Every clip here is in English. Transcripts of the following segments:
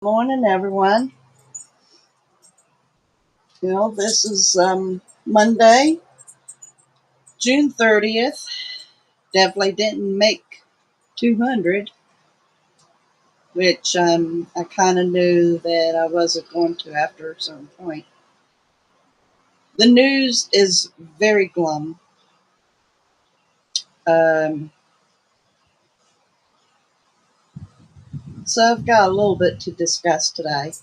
Morning, everyone. This is Monday, June 30th. Definitely didn't make 200, which I kind of knew that I wasn't going to after a certain point. The news is very glum. Um, so I've got a little bit to discuss today.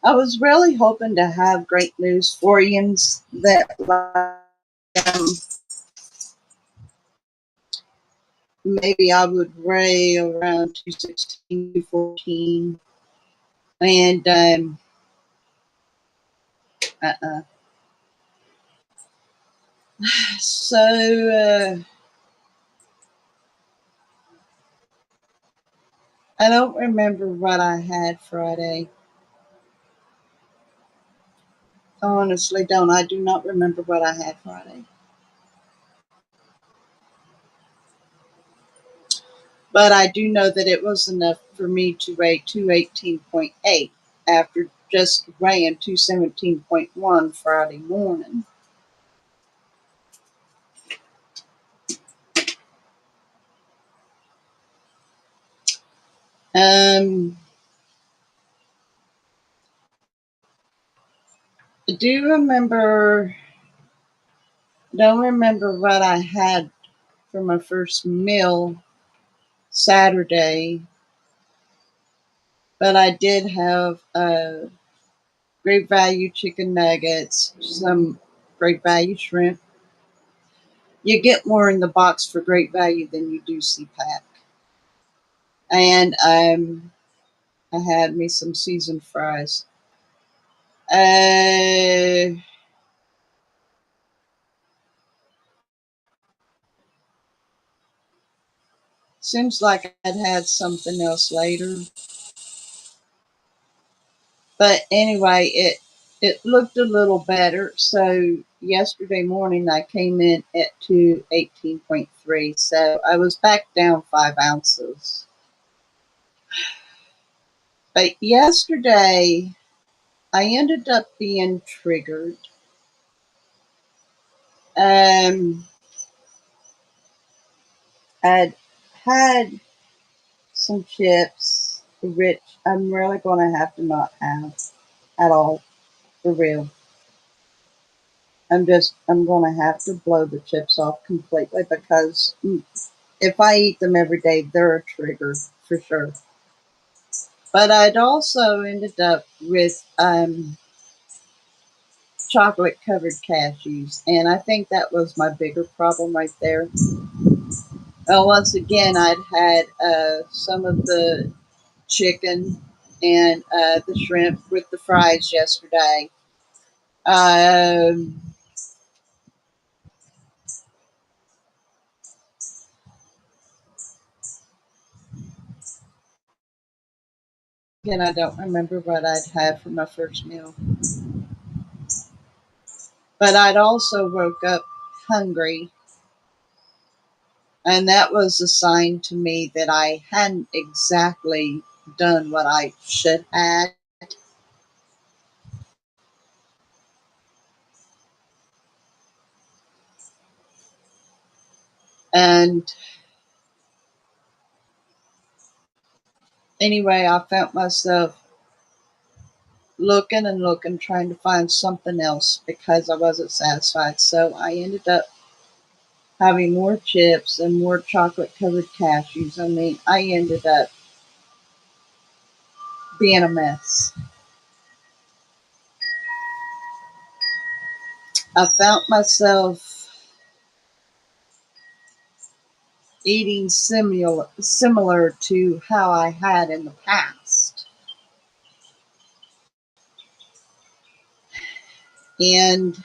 I was really hoping to have great news for you that maybe I would weigh around 216, 214. And uh-uh. So I don't remember what I had Friday. Honestly, don't. I do not remember what I had Friday. But I do know that it was enough for me to weigh 218.8 after just weighing 217.1 Friday morning. Um, I do remember, don't remember what I had for my first meal Saturday, but I did have great value chicken nuggets, some great value shrimp. You get more in the box for great value than you do CPAC. And I had me some seasoned fries. Uh, Seems like I'd had something else later. But anyway, it looked a little better. So yesterday morning I came in at 218.3. So I was back down 5 ounces. But yesterday I ended up being triggered. Um, I'd had some chips, which I'm really going to have to not have at all, for real. I'm going to have to blow the chips off completely because if I eat them every day, they're a trigger for sure. But I'd also ended up with chocolate covered cashews, and I think that was my bigger problem right there. Once again, I'd had some of the chicken and the shrimp with the fries yesterday. Um, Again, I don't remember what I'd had for my first meal. But I'd also woke up hungry, and that was a sign to me that I hadn't exactly done what I should have. And anyway, I found myself looking and looking, trying to find something else because I wasn't satisfied. So I ended up having more chips and more chocolate covered cashews. I mean, I ended up being a mess. I found myself eating similar to how I had in the past. And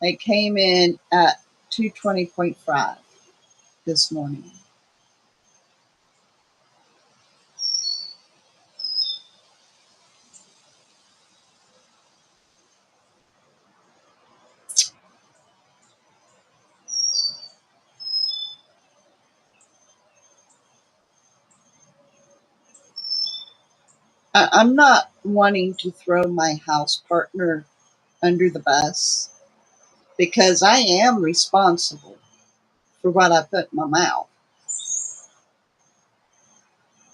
I came in at 220.5 this morning. I'm not wanting to throw my house partner under the bus because I am responsible for what I put in my mouth.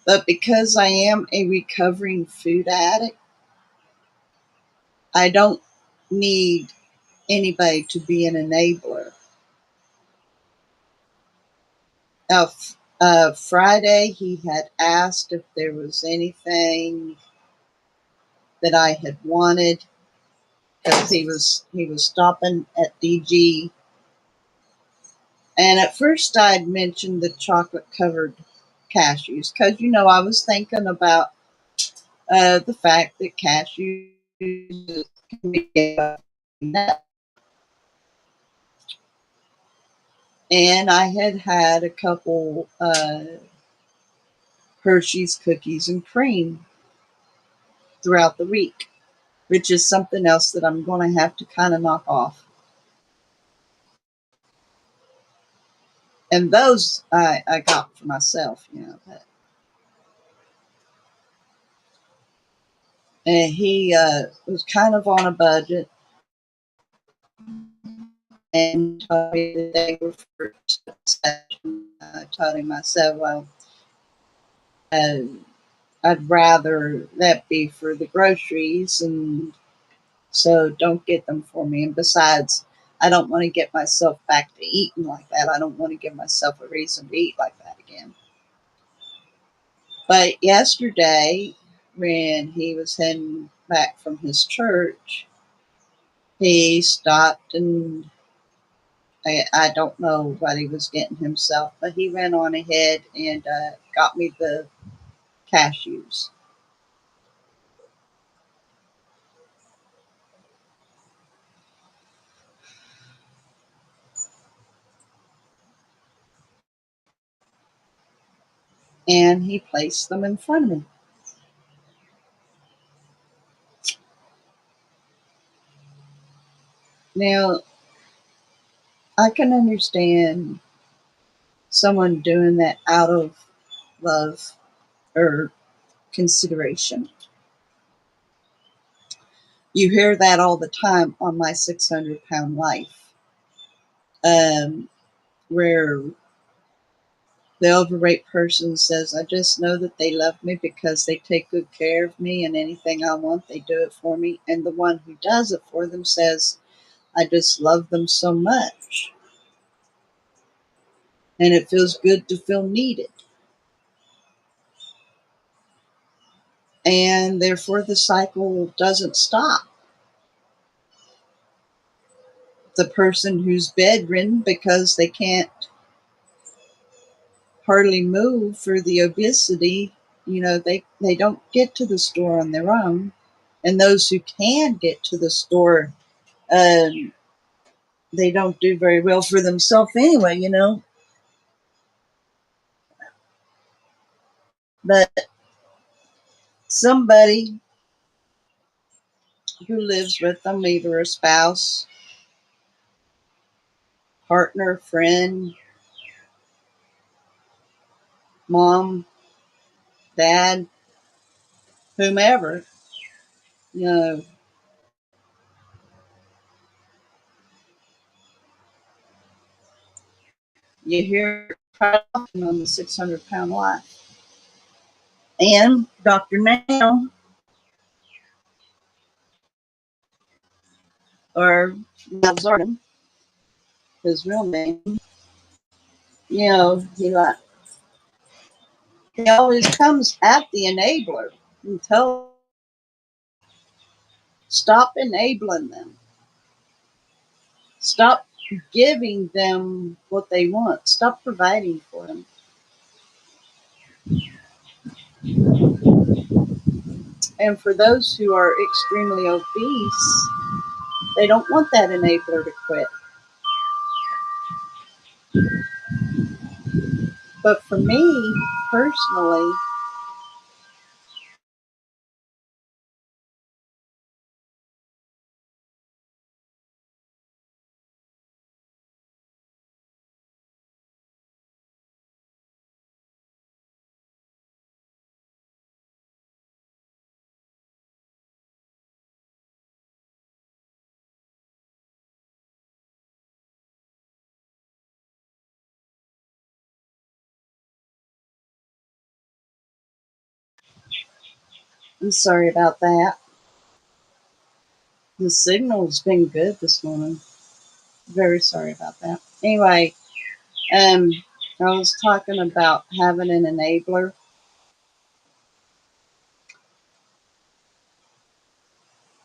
But because I am a recovering food addict, I don't need anybody to be an enabler. Now, Friday, he had asked if there was anything that I had wanted because he was stopping at DG. And at first, I'd mentioned the chocolate covered cashews because I was thinking about the fact that cashews can be a nut. And I had a couple Hershey's cookies and cream throughout the week, which is something else that I'm going to have to kind of knock off. And those I got for myself. And he was kind of on a budget and told me that they were for session. I told him, I said, well, uh, I'd rather that be for the groceries, and so don't get them for me. And besides, I don't want to get myself back to eating like that. I don't want to give myself a reason to eat like that again. But yesterday, when he was heading back from his church, he stopped and I don't know what he was getting himself, but he went on ahead and got me the cashews. And he placed them in front of me. Now, I can understand someone doing that out of love or consideration. You hear that all the time on My 600-Pound Life, um, where the overweight person says, I just know that they love me because they take good care of me, and anything I want, they do it for me. And the one who does it for them says, I just love them so much. And it feels good to feel needed. And therefore, the cycle doesn't stop. The person who's bedridden because they can't hardly move for the obesity, they don't get to the store on their own. And those who can get to the store, um, they don't do very well for themselves anyway. But somebody who lives with them, either a spouse, partner, friend, mom, dad, whomever, you know, you hear quite often on the 600-Pound Life. And Dr. Now, or Mal Zardan, his real name, he always comes at the enabler and tells, stop enabling them. Stop giving them what they want. Stop providing for them. And for those who are extremely obese, they don't want that enabler to quit. But for me personally, I'm sorry about that. The signal's been good this morning. Very sorry about that. Anyway, um, I was talking about having an enabler.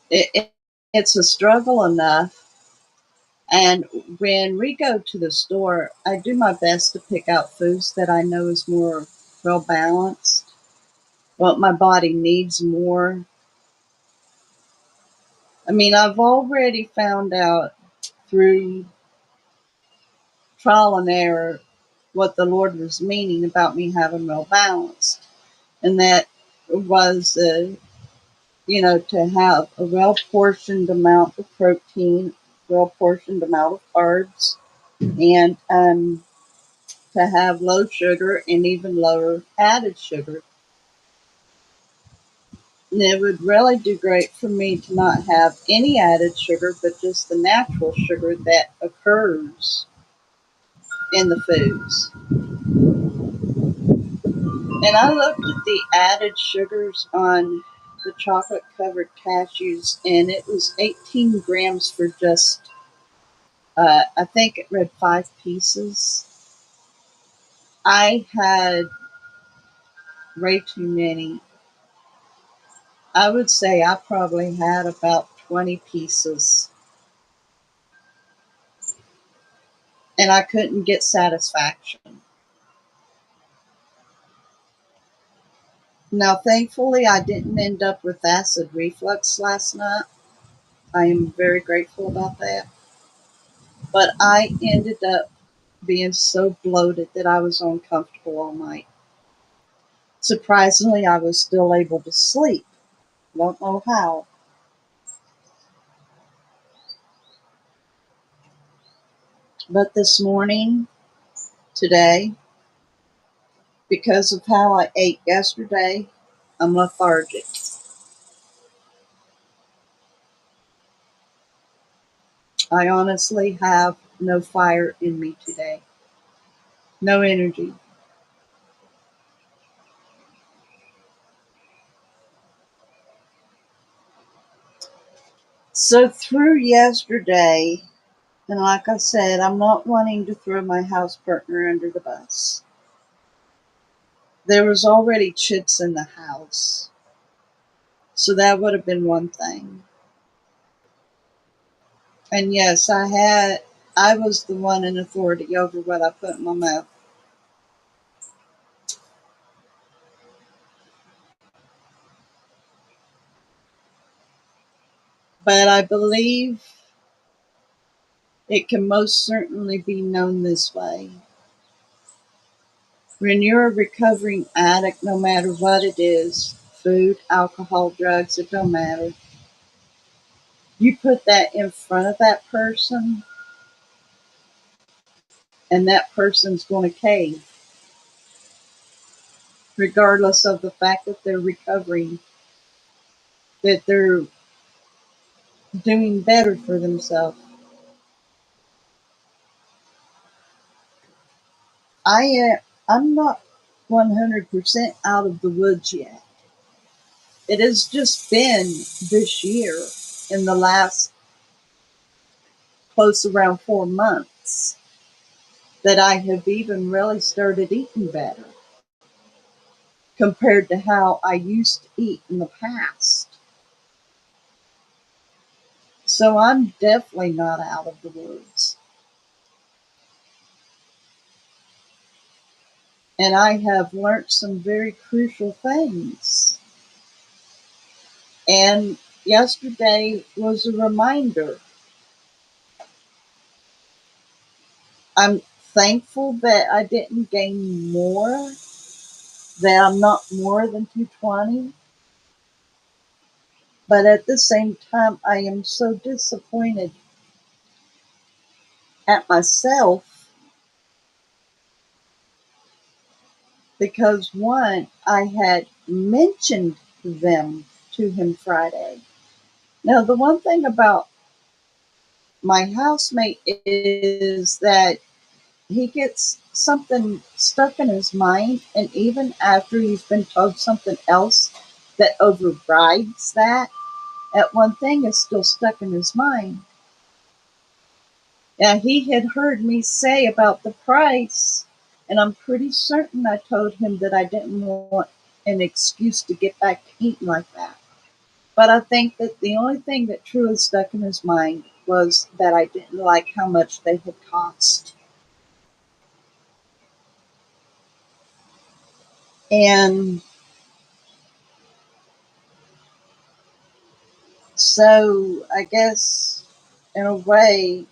It's a struggle enough. And when we go to the store, I do my best to pick out foods that I know is more well balanced, what my body needs more. I mean, I've already found out through trial and error what the Lord was meaning about me having well balanced. And that was, to have a well portioned amount of protein, well portioned amount of carbs, and to have low sugar and even lower added sugar. And it would really do great for me to not have any added sugar, but just the natural sugar that occurs in the foods. And I looked at the added sugars on the chocolate covered cashews, and it was 18 grams for just, I think it read 5 pieces. I had way too many. I would say I probably had about 20 pieces, and I couldn't get satisfaction. Now, thankfully, I didn't end up with acid reflux last night. I am very grateful about that. But I ended up being so bloated that I was uncomfortable all night. Surprisingly, I was still able to sleep. Don't know how. But this morning, today, because of how I ate yesterday, I'm lethargic. I honestly have no fire in me today, no energy. So, through yesterday, and like I said, I'm not wanting to throw my house partner under the bus. There was already chits in the house, so that would have been one thing. And yes, I was the one in authority over what I put in my mouth. But I believe it can most certainly be known this way. When you're a recovering addict, no matter what it is, food, alcohol, drugs, it don't matter. You put that in front of that person, and that person's going to cave, regardless of the fact that they're recovering, that they're doing better for themselves. I'm not 100% out of the woods yet. It has just been this year, in the last close around 4 months, that I have even really started eating better compared to how I used to eat in the past. So I'm definitely not out of the woods. And I have learned some very crucial things. And yesterday was a reminder. I'm thankful that I didn't gain more, that I'm not more than 220. But at the same time, I am so disappointed at myself because, one, I had mentioned them to him Friday. Now, the one thing about my housemate is that he gets something stuck in his mind, and even after he's been told something else, that overrides that one thing is still stuck in his mind. Now, he had heard me say about the price, and I'm pretty certain I told him that I didn't want an excuse to get back to eating like that. But I think that the only thing that truly stuck in his mind was that I didn't like how much they had cost. And so I guess in a way,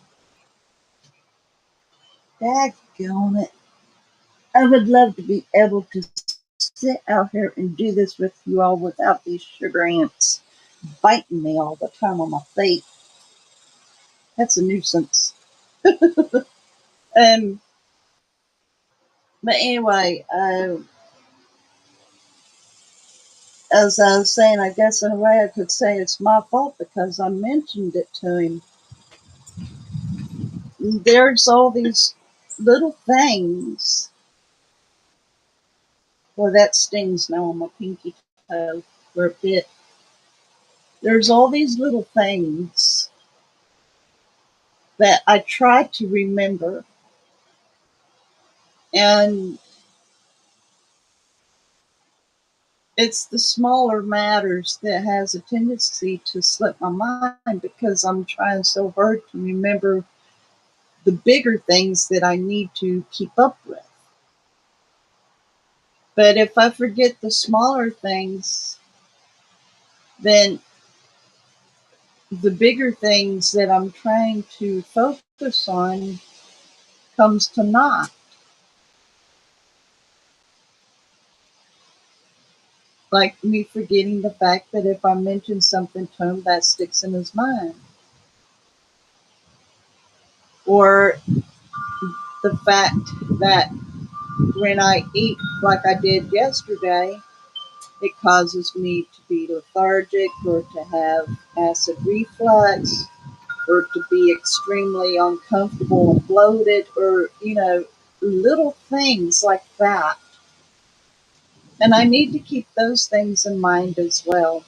daggone it, I would love to be able to sit out here and do this with you all without these sugar ants biting me all the time on my feet. That's a nuisance. Um, but anyway, as I was saying, I guess in a way I could say it's my fault because I mentioned it to him. There's all these little things. Well, that stings now on my pinky toe for a bit. There's all these little things that I try to remember, and it's the smaller matters that has a tendency to slip my mind because I'm trying so hard to remember the bigger things that I need to keep up with. But if I forget the smaller things, then the bigger things that I'm trying to focus on comes to naught. Like me forgetting the fact that if I mention something to him, that sticks in his mind. Or the fact that when I eat like I did yesterday, it causes me to be lethargic or to have acid reflux or to be extremely uncomfortable and bloated or, little things like that. And I need to keep those things in mind as well.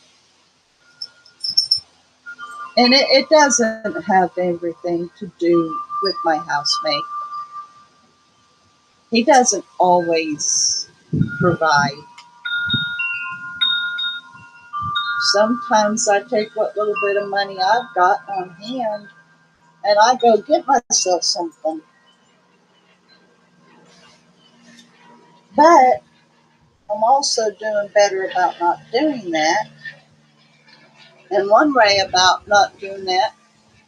And it doesn't have everything to do with my housemate. He doesn't always provide. Sometimes I take what little bit of money I've got on hand and I go get myself something. But I'm also doing better about not doing that. And one way about not doing that,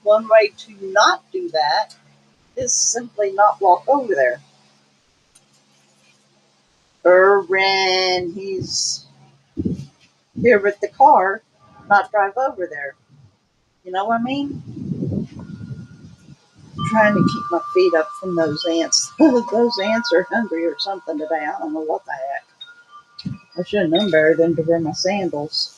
one way to not do that is simply not walk over there. Or when he's here with the car, not drive over there. You know what I mean? I'm trying to keep my feet up from those ants. Those ants are hungry or something today. I don't know what the heck. I should have known better than to wear my sandals.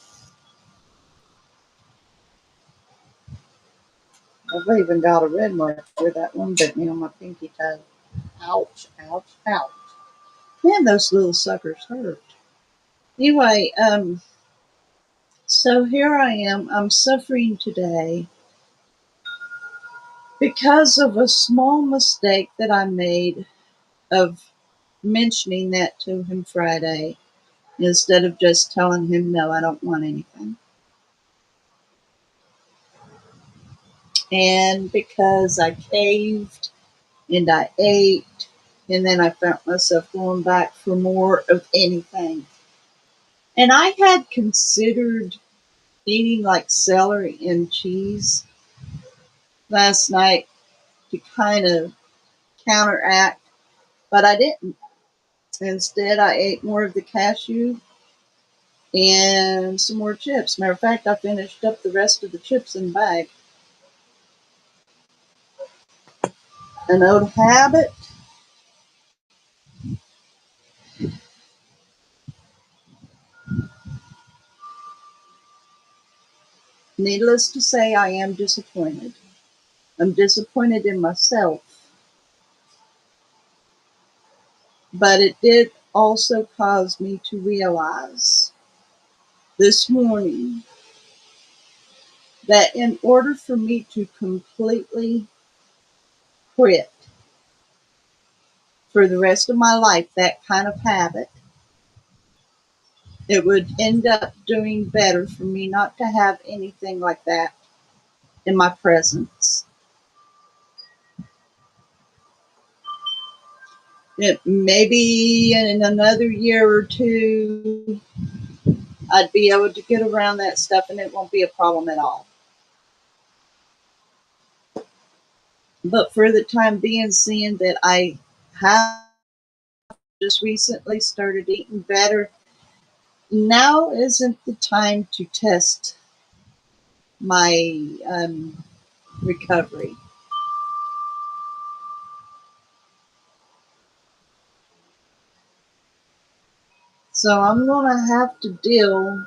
I've even got a red mark where that one bit me on my pinky toe. Ouch, ouch, ouch. Man, those little suckers hurt. Anyway, so here I am. I'm suffering today because of a small mistake that I made of mentioning that to him Friday instead of just telling him, no, I don't want anything. And because I caved and I ate, and then I found myself going back for more of anything. And I had considered eating like celery and cheese last night to kind of counteract, but I didn't. Instead, I ate more of the cashew and some more chips. Matter of fact, I finished up the rest of the chips in the bag. An old habit. Needless to say, I am disappointed. I'm disappointed in myself, but it did also cause me to realize this morning that in order for me to completely quit for the rest of my life that kind of habit, it would end up doing better for me not to have anything like that in my presence. It, maybe in another year or two, I'd be able to get around that stuff and it won't be a problem at all. But for the time being, seeing that I have just recently started eating better, now isn't the time to test my recovery. So I'm going to have to deal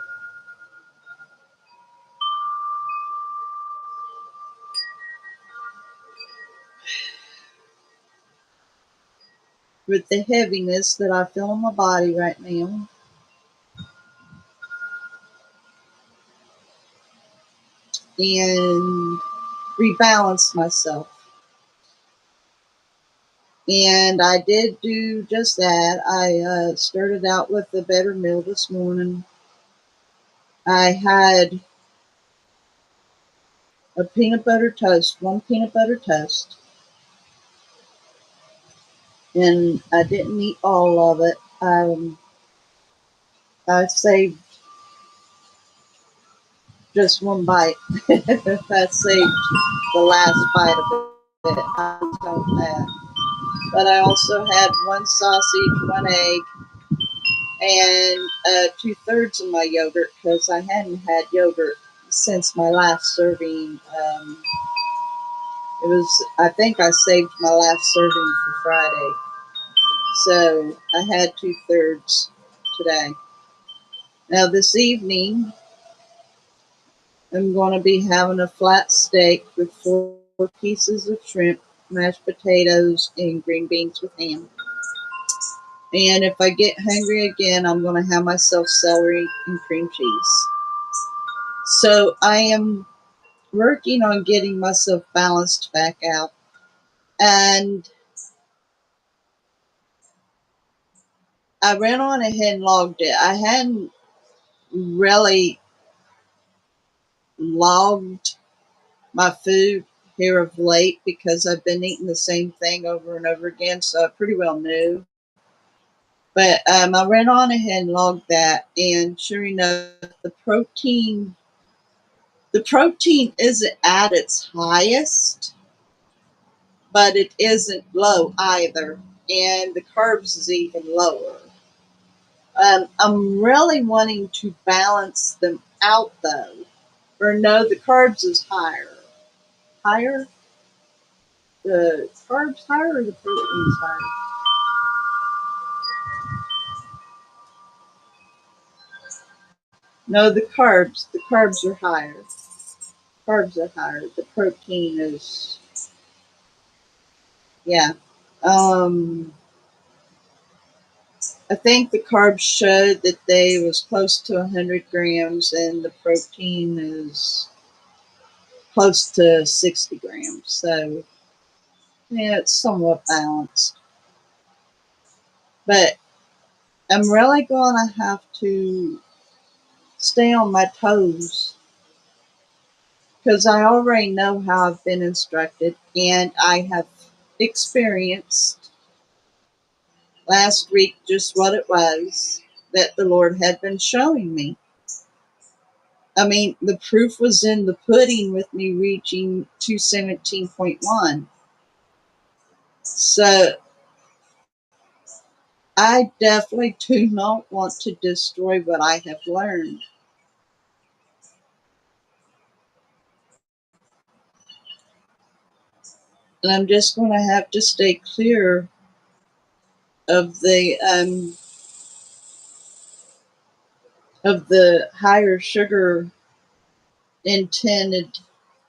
with the heaviness that I feel in my body right now. And rebalance myself. And I did do just that. I started out with a better meal this morning. I had a peanut butter toast, one peanut butter toast, and I didn't eat all of it. I saved just one bite. I saved the last bite of it. I told that. But I also had one sausage, one egg, and 2/3 of my yogurt because I hadn't had yogurt since my last serving. It was, I think I saved my last serving for Friday. So I had 2/3 today. Now this evening, I'm going to be having a flat steak with 4 pieces of shrimp, mashed potatoes, and green beans with ham. And if I get hungry again, I'm going to have myself celery and cream cheese. So I am working on getting myself balanced back out. And I ran on ahead and logged it. I hadn't really logged my food here of late because I've been eating the same thing over and over again, so I pretty well knew. But I ran on ahead and logged that, and sure enough, the protein isn't at its highest, but it isn't low either, and the carbs is even lower. I'm really wanting to balance them out though, or no, the carbs is higher. Higher? The carbs higher or the protein's higher? No, the carbs. The carbs are higher. Carbs are higher. The protein is, yeah. Um, I think the carbs showed that they was close to 100 grams, and the protein is close to 60 grams. So yeah, it's somewhat balanced. But I'm really going to have to stay on my toes because I already know how I've been instructed, and I have experienced last week just what it was that the Lord had been showing me. I mean, the proof was in the pudding with me reaching 217.1. So I definitely do not want to destroy what I have learned. And I'm just going to have to stay clear of the higher sugar intended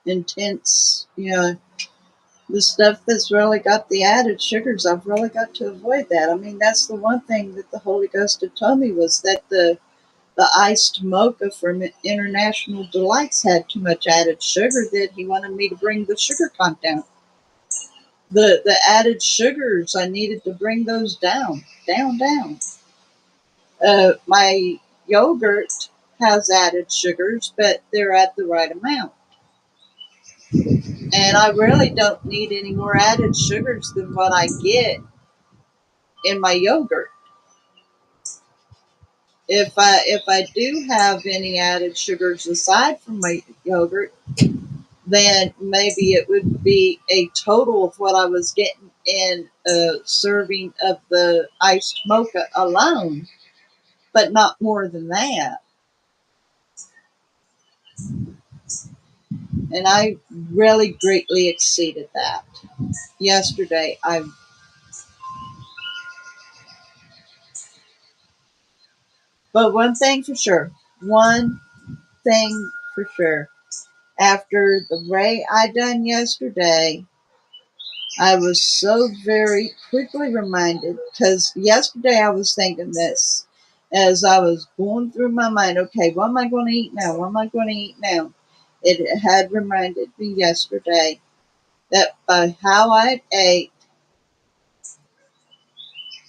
intense, the stuff that's really got the added sugars. I've really got to avoid that. I mean, that's the one thing that the Holy Ghost had told me was that The iced mocha from International Delights had too much added sugar that he wanted me to bring the sugar content. The added sugars, I needed to bring those down. My yogurt has added sugars, but they're at the right amount. And I really don't need any more added sugars than what I get in my yogurt. If I do have any added sugars aside from my yogurt, then maybe it would be a total of what I was getting in a serving of the iced mocha alone, but not more than that. And I really greatly exceeded that. Yesterday, but one thing for sure, after the way I done yesterday, I was so very quickly reminded, because yesterday I was thinking this as I was going through my mind, okay, what am I going to eat now? What am I going to eat now? It had reminded me yesterday that by how I ate,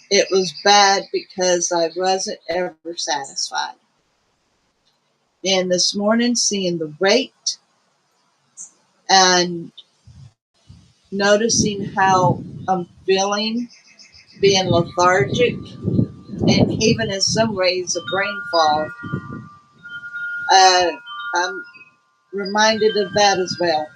it was bad because I wasn't ever satisfied. And this morning, seeing the weight and noticing how I'm feeling, being lethargic, and even in some ways a brain fog, I'm reminded of that as well.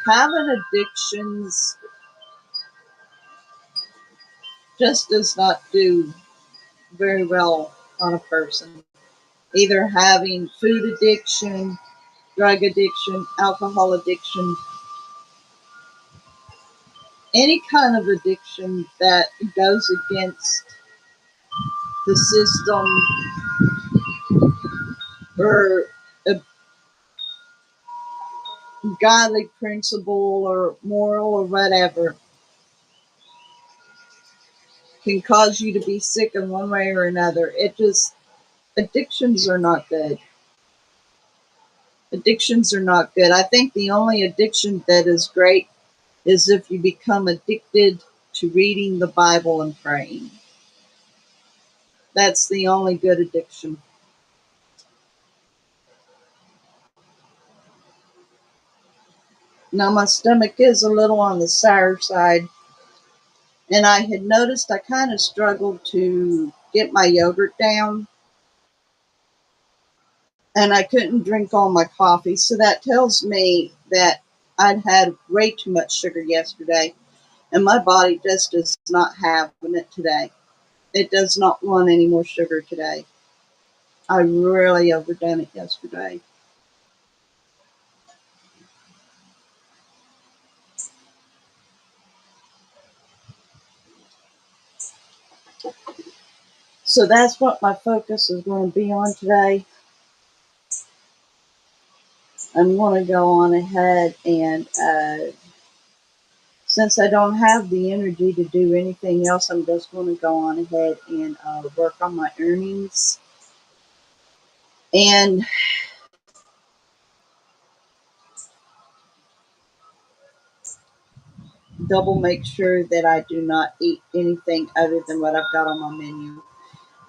Having addictions just does not do very well on a person. Either having food addiction, drug addiction, alcohol addiction, any kind of addiction that goes against the system or a godly principle or moral or whatever can cause you to be sick in one way or another. Addictions are not good. Addictions are not good. I think the only addiction that is great is if you become addicted to reading the Bible and praying. That's the only good addiction. Now, my stomach is a little on the sour side, and I had noticed I kind of struggled to get my yogurt down, and I couldn't drink all my coffee. So that tells me that I'd had way too much sugar yesterday, and my body just is not having it today. It does not want any more sugar today. I really overdone it yesterday. So that's what my focus is going to be on today. I'm going to go on ahead and, since I don't have the energy to do anything else, I'm just going to go on ahead and work on my earnings and double make sure that I do not eat anything other than what I've got on my menu.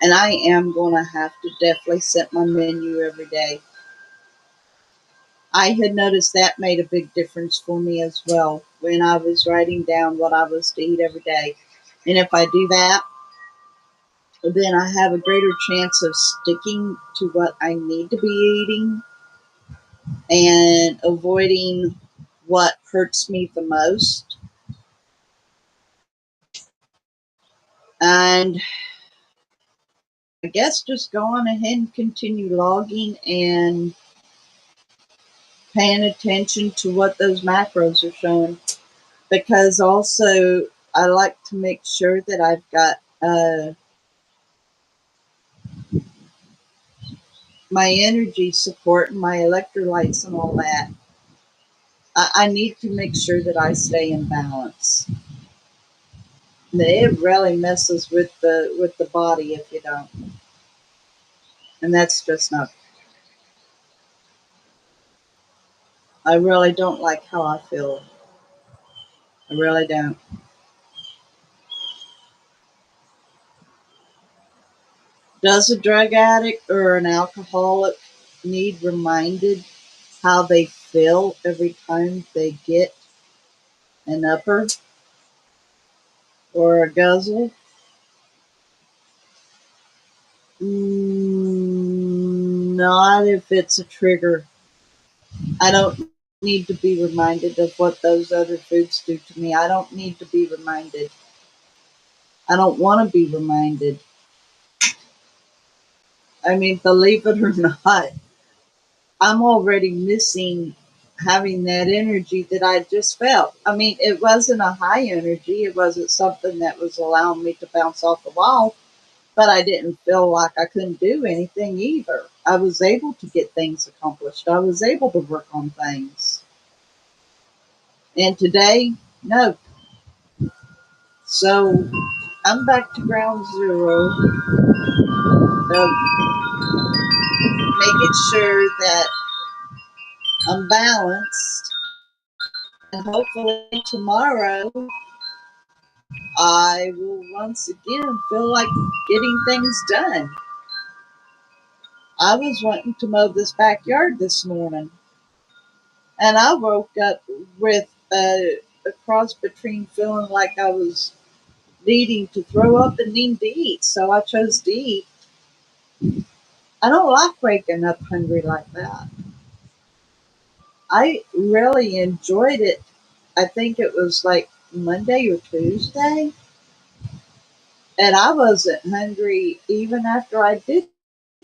And I am going to have to definitely set my menu every day. I had noticed that made a big difference for me as well when I was writing down what I was to eat every day. And if I do that, then I have a greater chance of sticking to what I need to be eating and avoiding what hurts me the most. And I guess just go on ahead and continue logging and paying attention to what those macros are showing. Because also, I like to make sure that I've got my energy support and my electrolytes and all that. I need to make sure that I stay in balance. It really messes with the body if you don't, and that's just not. I really don't like how I feel. I really don't. Does a drug addict or an alcoholic need reminded how they feel every time they get an upper or a guzzle? Not if it's a trigger. I don't need to be reminded of what those other foods do to me. I don't need to be reminded. I don't want to be reminded. I mean, believe it or not, I'm already missing having that energy that I just felt. I mean, it wasn't a high energy, it wasn't something that was allowing me to bounce off the wall, but I didn't feel like I couldn't do anything either. I was able to get things accomplished, I was able to work on things. And today, no. So I'm back to ground zero of making sure that I'm balanced. And hopefully tomorrow I will once again feel like getting things done. I was wanting to mow this backyard this morning, and I woke up with a cross between feeling like I was needing to throw up and needing to eat, so I chose to eat. I don't like waking up hungry like that. I really enjoyed it. I think it was like Monday or Tuesday, and I wasn't hungry even after I did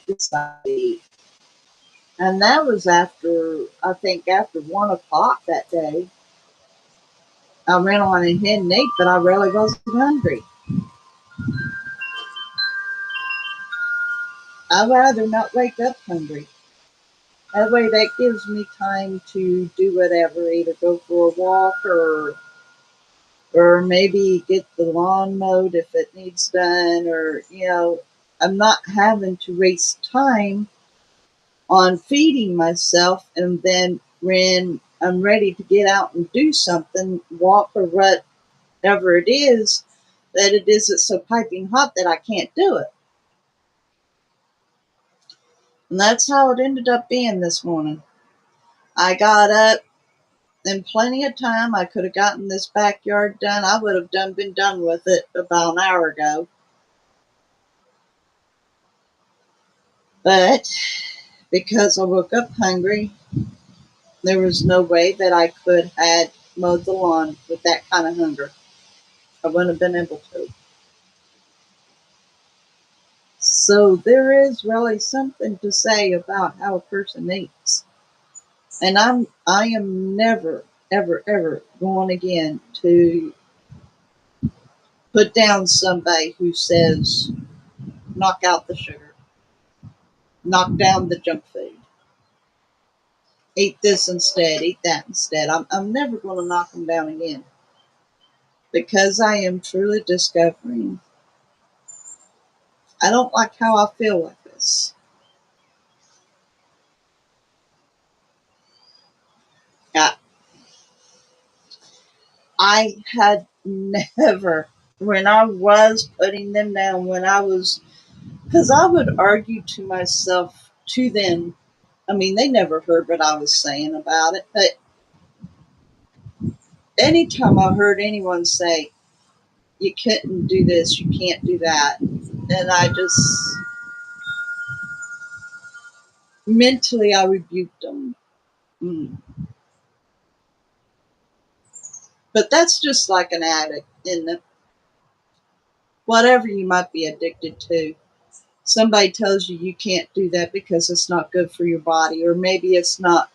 decide to eat. And that was after, I think, after 1 o'clock that day. I ran on ahead and ate, but I really wasn't hungry. I'd rather not wake up hungry. That way, that gives me time to do whatever, either go for a walk or maybe get the lawn mowed if it needs done, or I'm not having to waste time on feeding myself, and then when I'm ready to get out and do something, walk or whatever it is, that it isn't so piping hot that I can't do it. And that's how it ended up being this morning. I got up in plenty of time. I could have gotten this backyard done. I would have been done with it about an hour ago. But because I woke up hungry, there was no way that I could have mowed the lawn with that kind of hunger. I wouldn't have been able to. So there is really something to say about how a person eats. And I am never, ever, ever going again to put down somebody who says, knock out the sugar, knock down the junk food, eat this instead, eat that instead. I'm never going to knock them down again, because I am truly discovering I don't like how I feel like this. I, I had never, when I was putting them down, when I was, because I would argue to myself, to them. I mean, they never heard what I was saying about it, but anytime I heard anyone say, you couldn't do this, you can't do that, and I just, mentally, I rebuked them. Mm. But that's just like an addict, in whatever you might be addicted to. Somebody tells you you can't do that because it's not good for your body, or maybe it's not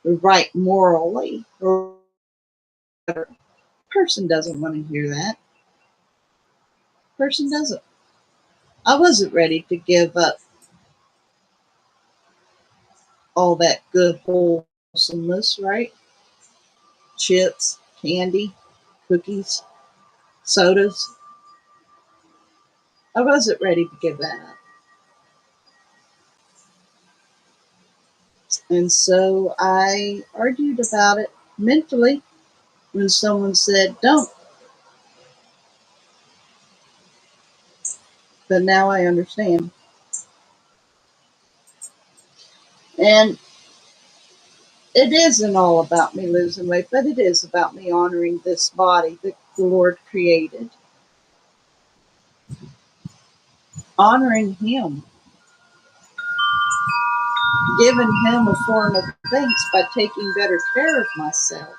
right morally, or whatever. Person doesn't want to hear that. Person doesn't. I wasn't ready to give up all that good wholesomeness, right? chips, candy, cookies, sodas. I wasn't ready to give that up. And so I argued about it mentally when someone said, don't. But now I understand. And it isn't all about me losing weight, but it is about me honoring this body that the Lord created. Honoring Him. Giving Him a form of thanks by taking better care of myself.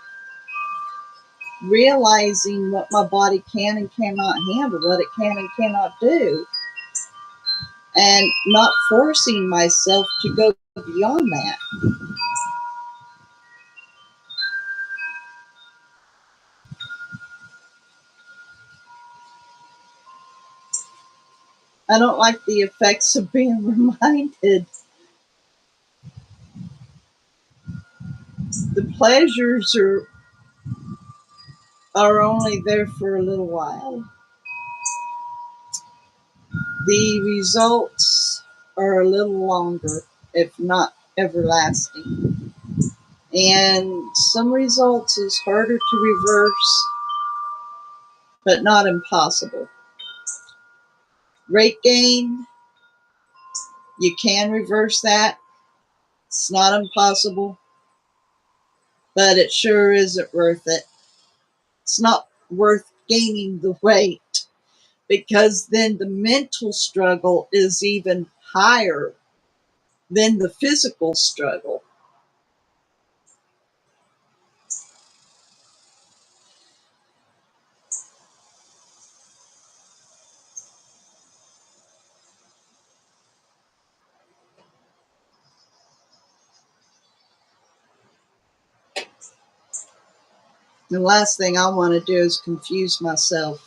Realizing what my body can and cannot handle, what it can and cannot do. And not forcing myself to go beyond that. I don't like the effects of being reminded the pleasures are only there for a little while. The results are a little longer, if not everlasting. And some results is harder to reverse, but not impossible. Weight gain, you can reverse that. It's not impossible, but it sure isn't worth it. It's not worth gaining the weight because then the mental struggle is even higher than the physical struggle. The last thing I want to do is confuse myself.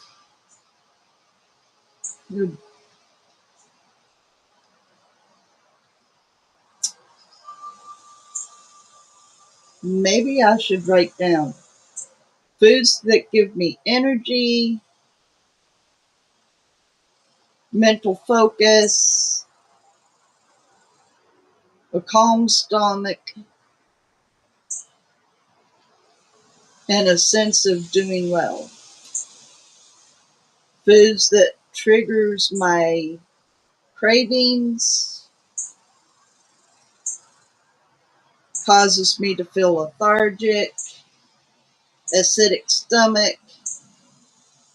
Maybe I should write down foods that give me energy, mental focus, a calm stomach, and a sense of doing well. Foods that triggers my cravings, causes me to feel lethargic, acidic stomach,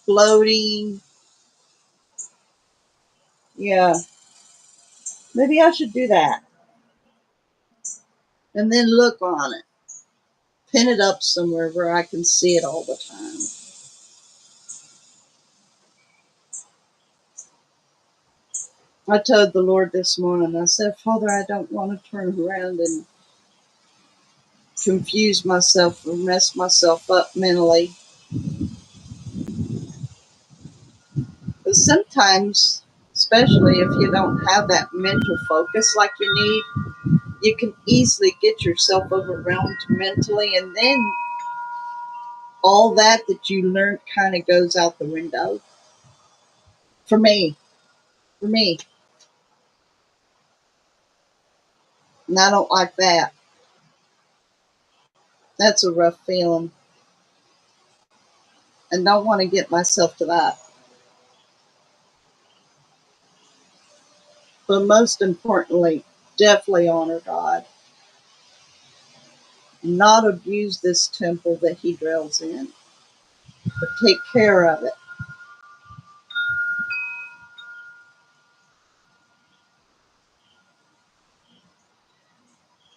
bloating. Yeah, maybe I should do that. And then look on it. Pin it up somewhere where I can see it all the time. I told the Lord this morning, I said, Father, I don't want to turn around and confuse myself or mess myself up mentally. But sometimes, especially if you don't have that mental focus like you need, you can easily get yourself overwhelmed mentally, and then all that you learned kind of goes out the window. For me. And I don't like that. That's a rough feeling. And don't want to get myself to that. But most importantly, definitely honor God. Not abuse this temple that He dwells in, but take care of it.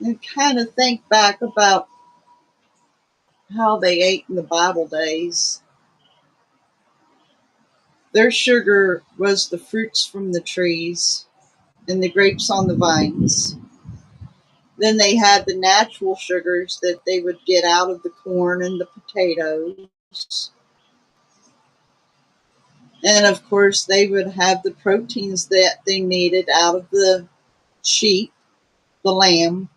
And kind of think back about how they ate in the Bible days. Their sugar was the fruits from the trees and the grapes on the vines. Then they had the natural sugars that they would get out of the corn and the potatoes. And of course, they would have the proteins that they needed out of the sheep, the lamb.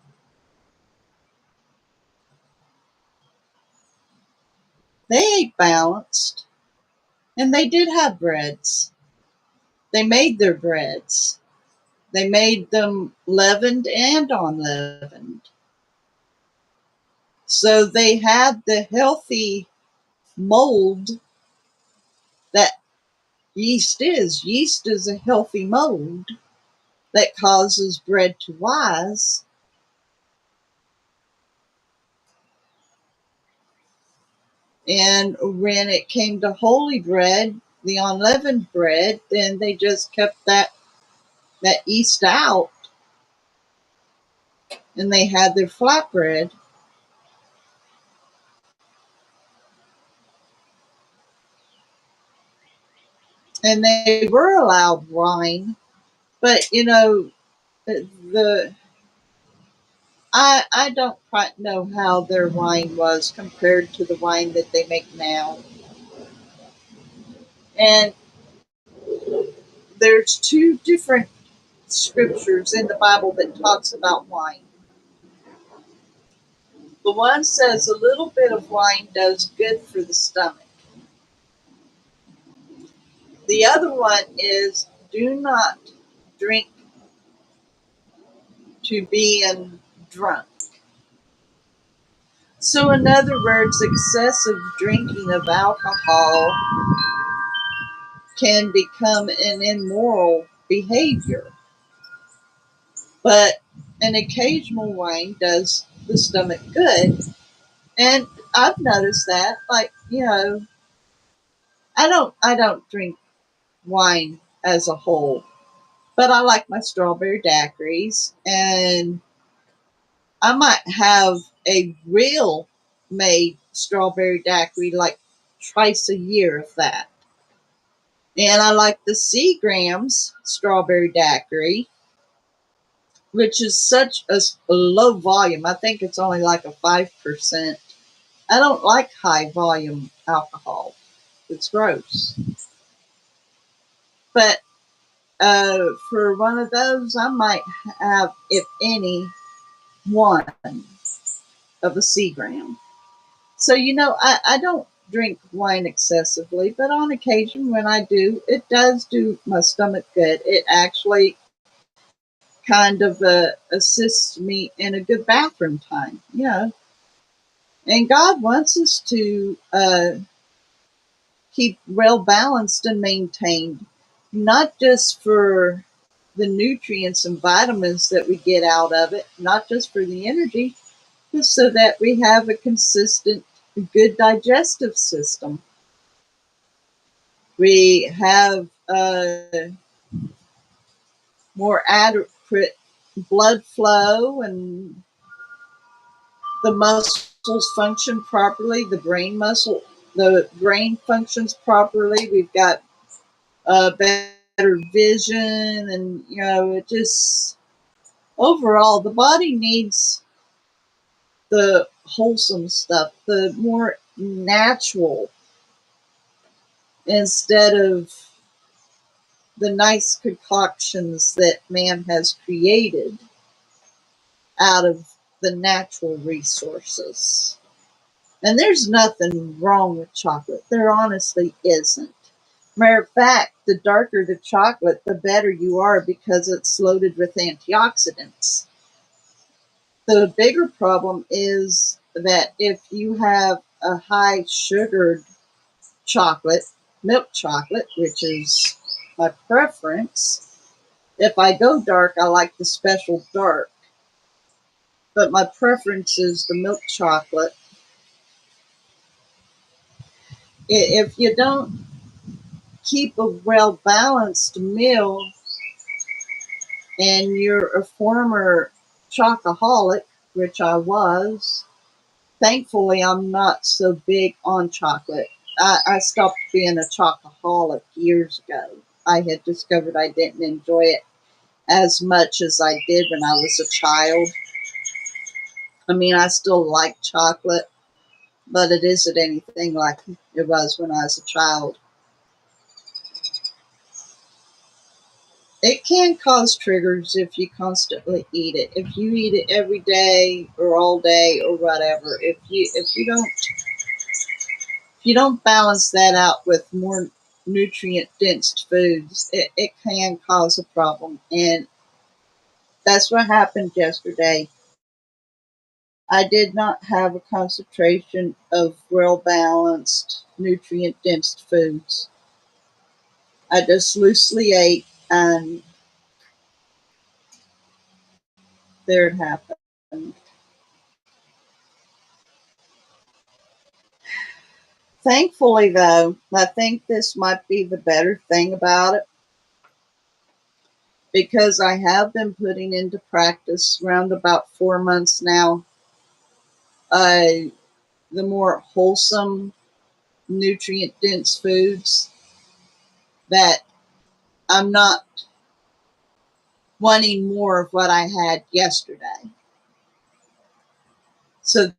They ate balanced, and they did have breads. They made their breads. They made them leavened and unleavened. So they had the healthy mold that yeast is. Yeast is a healthy mold that causes bread to rise. And when it came to holy bread, the unleavened bread, then they just kept that yeast out, and they had their flatbread. And they were allowed wine, but the I don't quite know how their wine was compared to the wine that they make now. And there's two different scriptures in the Bible that talks about wine. The one says a little bit of wine does good for the stomach. The other one is do not drink to being drunk. So, in other words, excessive drinking of alcohol can become an immoral behavior. But an occasional wine does the stomach good. And I've noticed that, like, I don't drink wine as a whole, but I like my strawberry daiquiris, and I might have a real made strawberry daiquiri like twice a year of that. And I like the Seagram's strawberry daiquiri, which is such a low volume. I think it's only like a 5%. I don't like high volume alcohol. It's gross. But for one of those, I might have, if any, one of a Seagram. So, I don't drink wine excessively, but on occasion when I do, it does do my stomach good. It actually kind of assists me in a good bathroom time, And God wants us to keep well balanced and maintained, not just for the nutrients and vitamins that we get out of it, not just for the energy, but so that we have a consistent, good digestive system. We have more adequate blood flow, and the muscles function properly. The brain functions properly. We've got better vision, and it just overall the body needs the wholesome stuff, the more natural, instead of the nice concoctions that man has created out of the natural resources. And there's nothing wrong with chocolate. There honestly isn't. Matter of fact, the darker the chocolate, the better you are because it's loaded with antioxidants. The bigger problem is that if you have a high sugared chocolate, milk chocolate, which is my preference, if I go dark, I like the special dark. But my preference is the milk chocolate. If you don't keep a well balanced meal and you're a former chocoholic, which I was, thankfully I'm not so big on chocolate. I stopped being a chocoholic years ago. I had discovered I didn't enjoy it as much as I did when I was a child. I mean, I still like chocolate, but it isn't anything like it was when I was a child. It can cause triggers if you constantly eat it. If you eat it every day or all day or whatever, if you don't If you don't balance that out with more nutrient dense foods, it can cause a problem. And that's what happened yesterday. I did not have a concentration of well balanced, nutrient dense foods. I just loosely ate, and there it happened. Thankfully, though, I think this might be the better thing about it because I have been putting into practice around about 4 months now uh, the more wholesome, nutrient dense foods that I'm not wanting more of what I had yesterday. So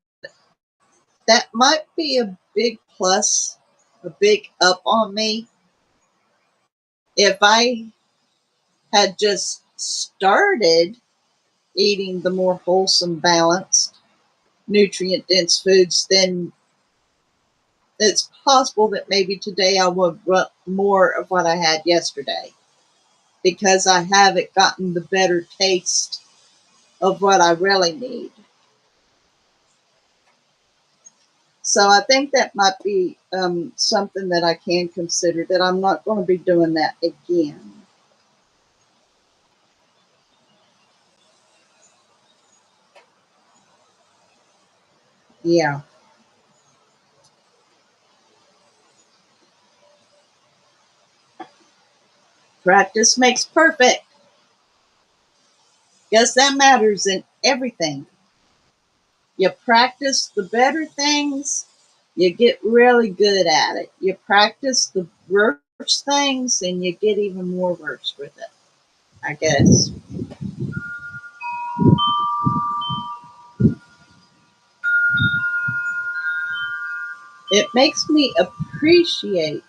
that might be a big plus, a big up on me. If I had just started eating the more wholesome, balanced, nutrient dense foods, then it's possible that maybe today I would want more of what I had yesterday because I haven't gotten the better taste of what I really need. So I think that might be something that I can consider, that I'm not going to be doing that again. Yeah. Practice makes perfect. Guess that matters in everything. You practice the better things, you get really good at it. You practice the worse things, and you get even more worse with it, I guess. It makes me appreciate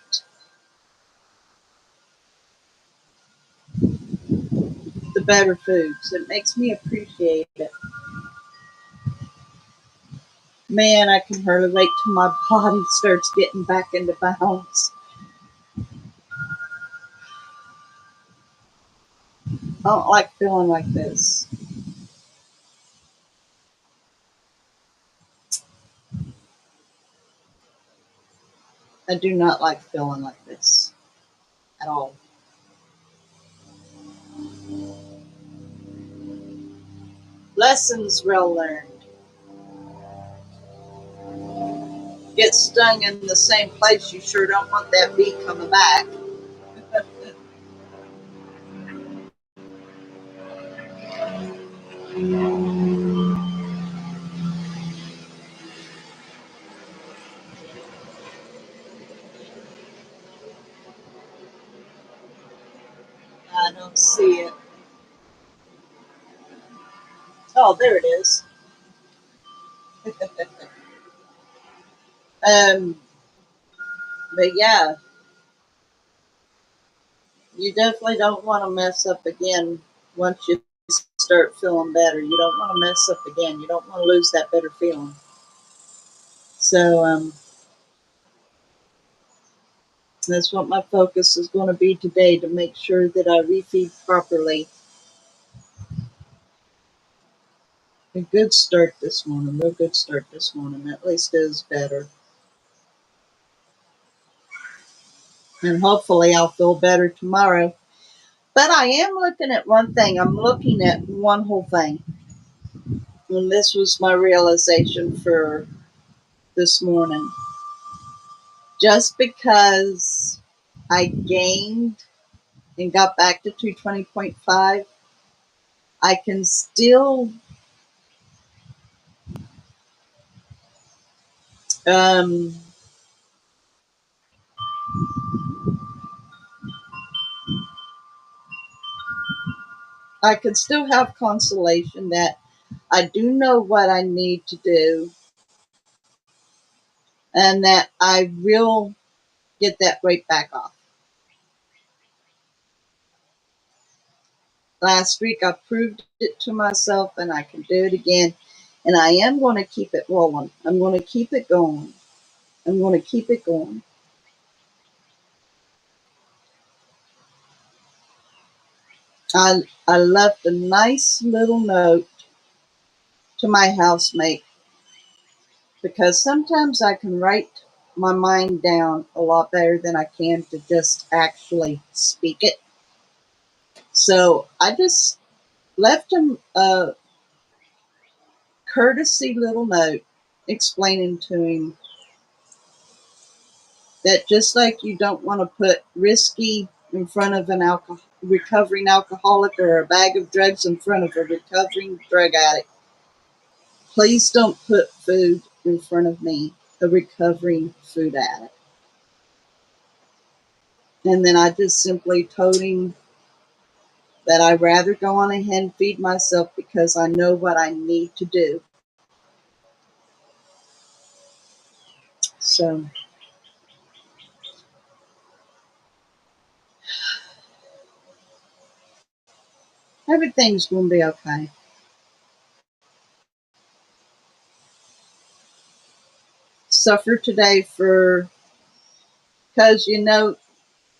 the better foods. It makes me appreciate it. Man, I can hardly wait till my body starts getting back into balance. I don't like feeling like this. I do not like feeling like this at all. Lessons well learned. Get stung in the same place, you sure don't want that bee coming back. I don't see it. Oh, there it is. um, but yeah, you definitely don't want to mess up again once you start feeling better. You don't want to mess up again. You don't want to lose that better feeling. So that's what my focus is going to be today, to make sure that I refeed properly. A good start this morning, real good start this morning. At least it is better. And hopefully I'll feel better tomorrow. But I am looking at one thing. I'm looking at one whole thing. And this was my realization for this morning. Just because I gained and got back to 220.5, I can still um, I can still have consolation that I do know what I need to do, and that I will get that weight back off. Last week I proved it to myself, and I can do it again. And I am going to keep it rolling. I'm going to keep it going. I'm going to keep it going. I left a nice little note to my housemate because sometimes I can write my mind down a lot better than I can to just actually speak it. So I just left him a courtesy little note explaining to him that just like you don't want to put risky in front of an recovering alcoholic or a bag of drugs in front of a recovering drug addict, please don't put food in front of me, a recovering food addict. And then I just simply told him that I'd rather go on ahead and feed myself because I know what I need to do. So everything's going to be okay. Suffer today for, because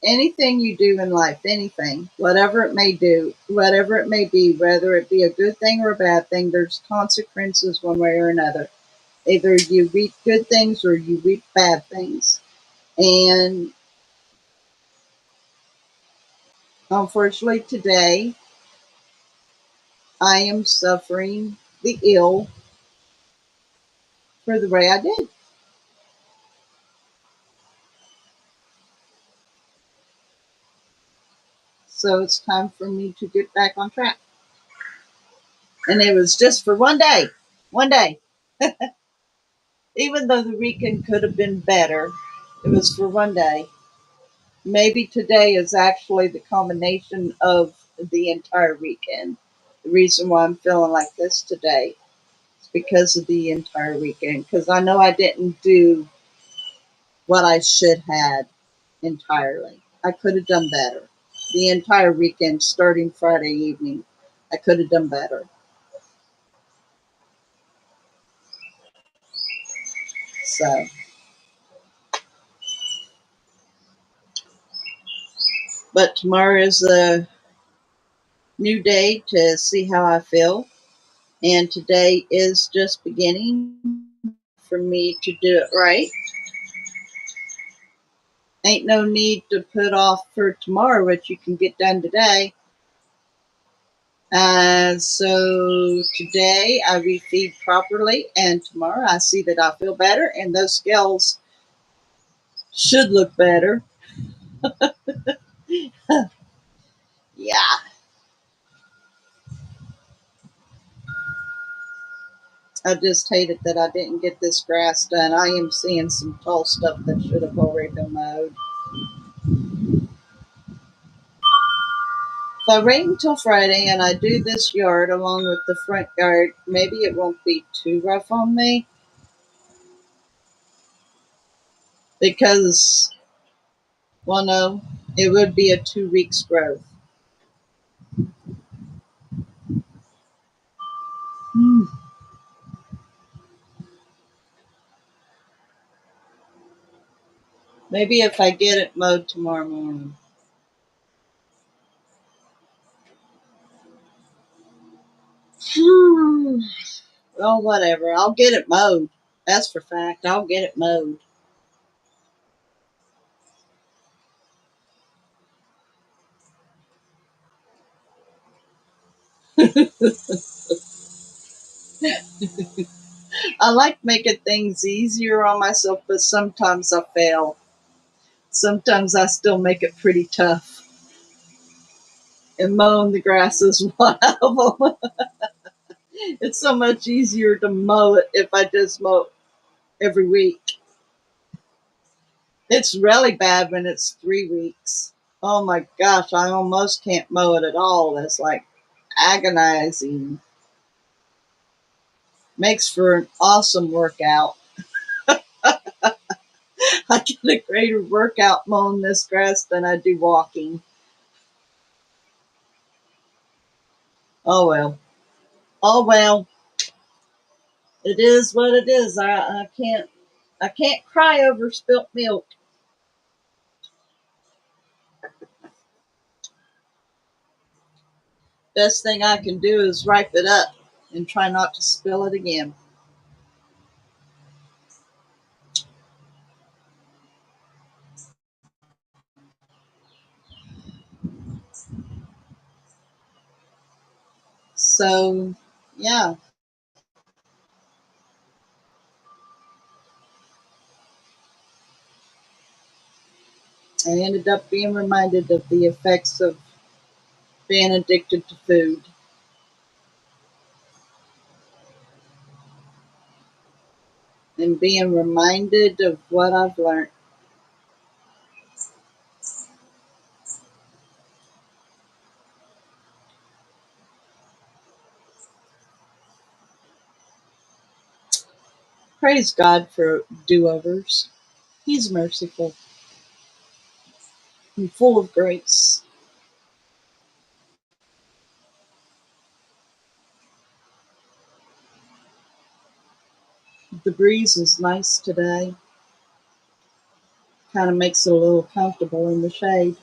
anything you do in life, anything, whatever it may do, whatever it may be, whether it be a good thing or a bad thing, there's consequences one way or another. Either you reap good things or you reap bad things. And unfortunately, today, I am suffering the ill for the way I did. So it's time for me to get back on track. And it was just for one day. One day. Even though the weekend could have been better, it was for one day. Maybe today is actually the combination of the entire weekend. The reason why I'm feeling like this today is because of the entire weekend. Because I know I didn't do what I should have entirely. I could have done better. The entire weekend, starting Friday evening, I could have done better. So, but tomorrow is a new day to see how I feel. And today is just beginning for me to do it right. Ain't no need to put off for tomorrow what you can get done today. So today I refeed properly, and tomorrow I see that I feel better, and those scales should look better. Yeah, I just hated that I didn't get this grass done. I am seeing some tall stuff that should have already been mowed. If I wait until Friday and I do this yard along with the front yard, maybe it won't be too rough on me because, well, no, it would be a 2 weeks growth. Hmm. Maybe if I get it mowed tomorrow morning. Hmm. Well, whatever. I'll get it mowed. That's for fact. I'll get it mowed. I like making things easier on myself, but sometimes I fail. Sometimes I still make it pretty tough. And mowing the grass is one of them. It's so much easier to mow it if I just mow every week. It's really bad when it's 3 weeks. Oh my gosh, I almost can't mow it at all. It's like agonizing. Makes for an awesome workout. I get a greater workout mowing this grass than I do walking. Oh well. Oh well. It is what it is. I can't I can't cry over spilt milk. Best thing I can do is wipe it up and try not to spill it again. So, yeah, I ended up being reminded of the effects of being addicted to food and being reminded of what I've learned. Praise God for do overs. He's merciful and full of grace. The breeze is nice today. Kind of makes it a little comfortable in the shade.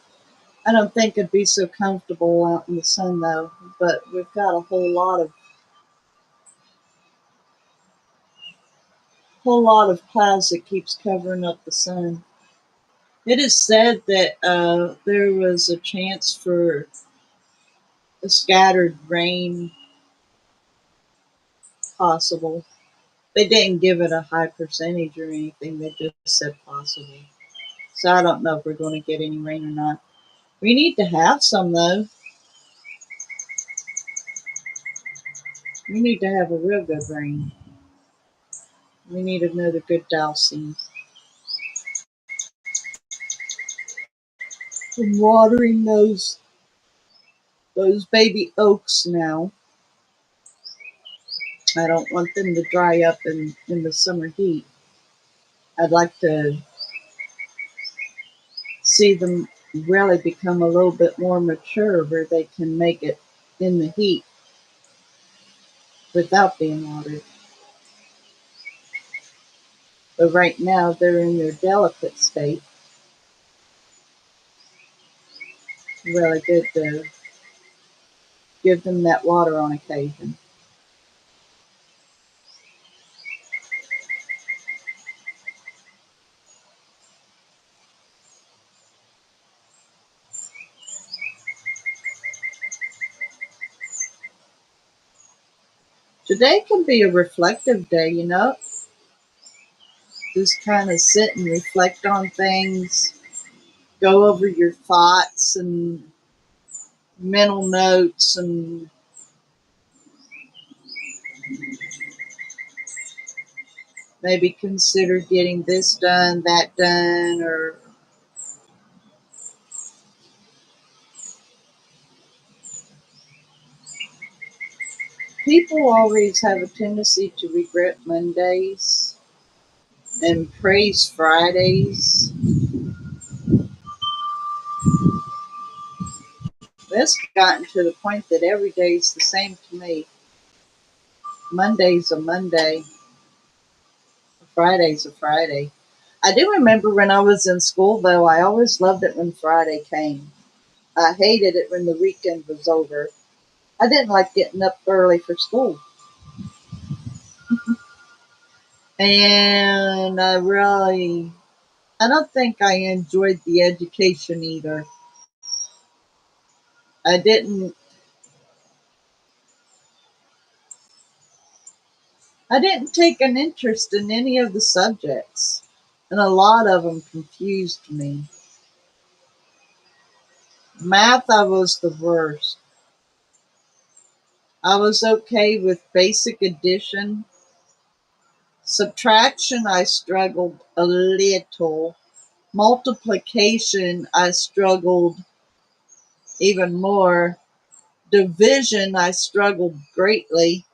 I don't think it'd be so comfortable out in the sun though, but we've got a whole lot of clouds that keeps covering up the sun. It is said that there was a chance for a scattered rain possible. They didn't give it a high percentage or anything. They just said possible. So I don't know if we're going to get any rain or not. We need to have some though. We need to have a real good rain. We need another good dousing. I'm watering those baby oaks now. I don't want them to dry up in the summer heat. I'd like to see them really become a little bit more mature where they can make it in the heat without being watered. But right now they're in their delicate state. Really good to give them that water on occasion. Today can be a reflective day, you know. Just kind of sit and reflect on things, go over your thoughts and mental notes, and maybe consider getting this done, that done, or people always have a tendency to regret Mondays and praise Fridays. It's gotten to the point that every day is the same to me. Monday's a Monday, Friday's a Friday. I do remember when I was in school, though, I always loved it when Friday came. I hated it when the weekend was over. I didn't like getting up early for school. And I don't think I enjoyed the education either. I didn't, I didn't take an interest in any of the subjects. And a lot of them confused me. Math, I was the worst. I was okay with basic addition. Subtraction, I struggled a little. Multiplication, I struggled even more. Division, I struggled greatly.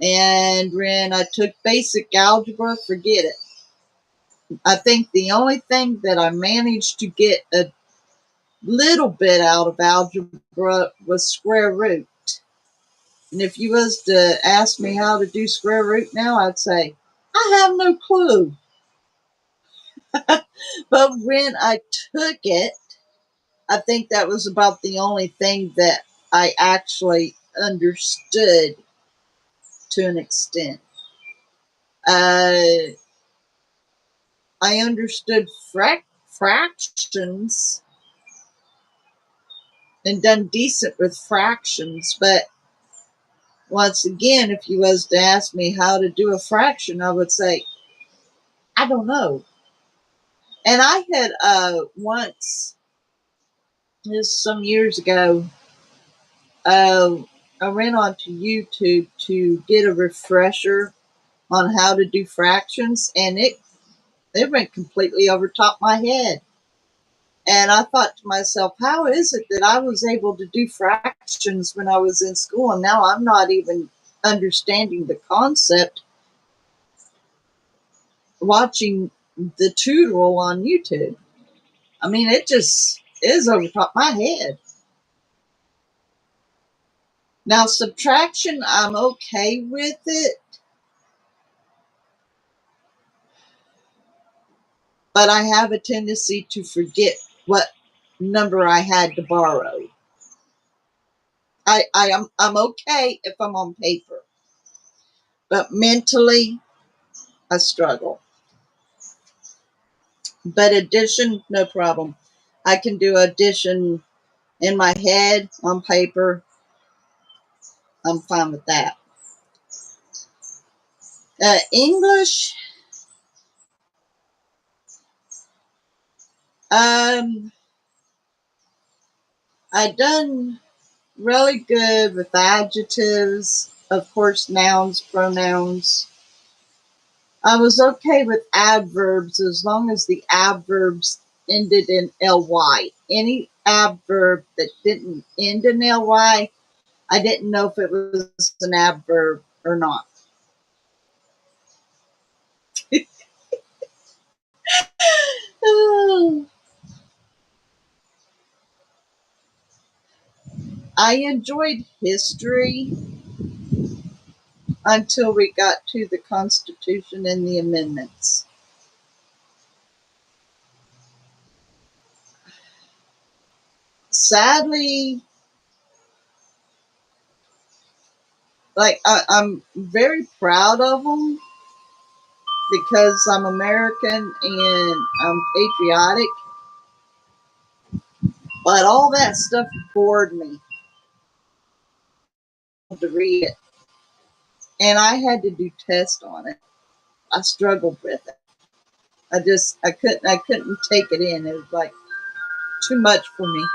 And when I took basic algebra, forget it. I think the only thing that I managed to get a little bit out of algebra was square root. And if you was to ask me how to do square root now, I'd say, I have no clue. But when I took it, I think that was about the only thing that I actually understood to an extent. Uh, I understood fractions and done decent with fractions, but once again, if you was to ask me how to do a fraction, I would say, I don't know. And I had once, this some years ago, uh, I went onto YouTube to get a refresher on how to do fractions, and it went completely over top my head. And I thought to myself, how is it that I was able to do fractions when I was in school, and now I'm not even understanding the concept watching the tutorial on YouTube? I mean, it just is over top my head. Now, subtraction, I'm okay with it, but I have a tendency to forget what number I had to borrow. I'm okay if I'm on paper, but mentally I struggle. But addition, no problem. I can do addition in my head on paper. I'm fine with that. English, um, I done really good with adjectives, of course, nouns, pronouns. I was okay with adverbs as long as the adverbs ended in ly. Any adverb that didn't end in ly, I didn't know if it was an adverb or not. I enjoyed history until we got to the Constitution and the amendments. Sadly, like I'm very proud of them because I'm American and I'm patriotic, but all that stuff bored me to read it, and I had to do tests on it. I struggled with it. I couldn't take it in. It was like too much for me.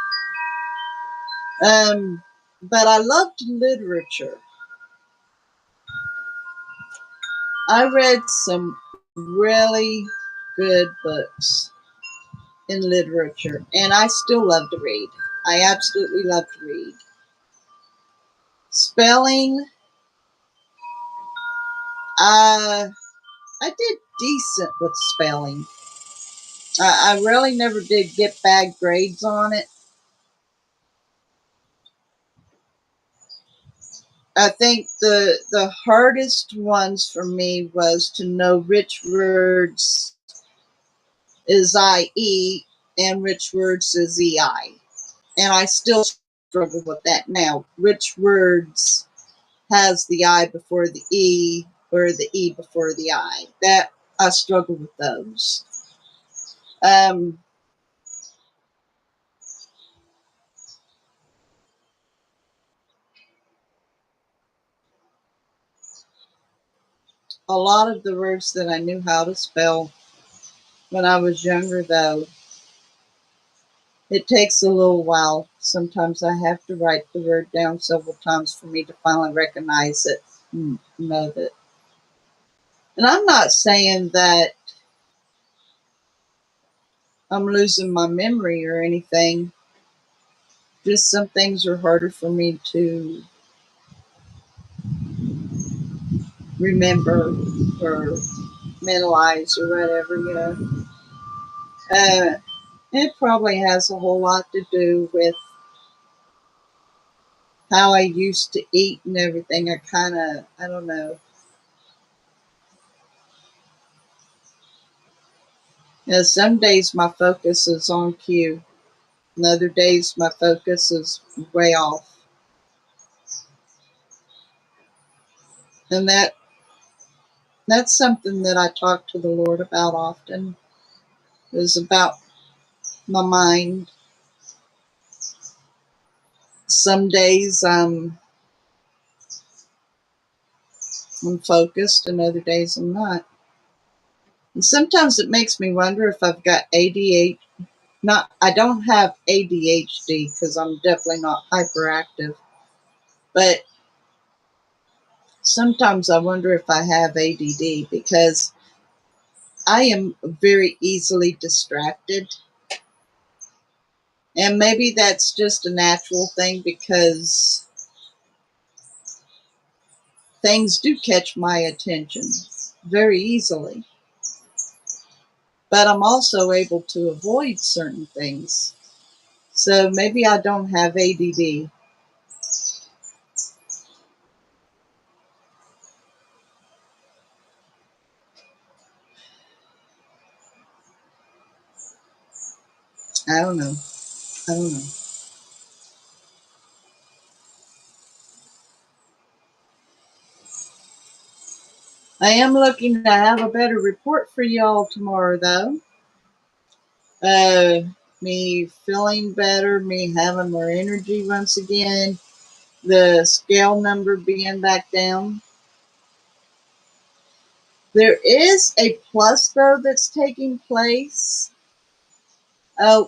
But I loved literature. I read some really good books in literature, and I still love to read. I absolutely love to read. Spelling, I did decent with spelling. I really never did get bad grades on it. I think the hardest ones for me was to know which words is IE and which words is EI. And I still struggle with that now. Which words has the I before the E or the E before the I? That I struggle with those. Um, a lot of the words that I knew how to spell when I was younger, though, it takes a little while. Sometimes I have to write the word down several times for me to finally recognize it and know that. And I'm not saying that I'm losing my memory or anything. Just some things are harder for me to remember or mentalize or whatever, you know. Uh, it probably has a whole lot to do with how I used to eat and everything. I don't know. Some days my focus is on cue, and other days my focus is way off. And that's something that I talk to the Lord about often, is about my mind. Some days I'm focused, and other days I'm not. And sometimes it makes me wonder if I've got ADHD. Not, I don't have ADHD because I'm definitely not hyperactive, but sometimes I wonder if I have ADD because I am very easily distracted. And maybe that's just a natural thing because things do catch my attention very easily. But I'm also able to avoid certain things. So maybe I don't have ADD. I don't know. I don't know. I am looking to have a better report for y'all tomorrow, though. Uh, me feeling better, me having more energy once again, the scale number being back down. There is a plus, though, that's taking place.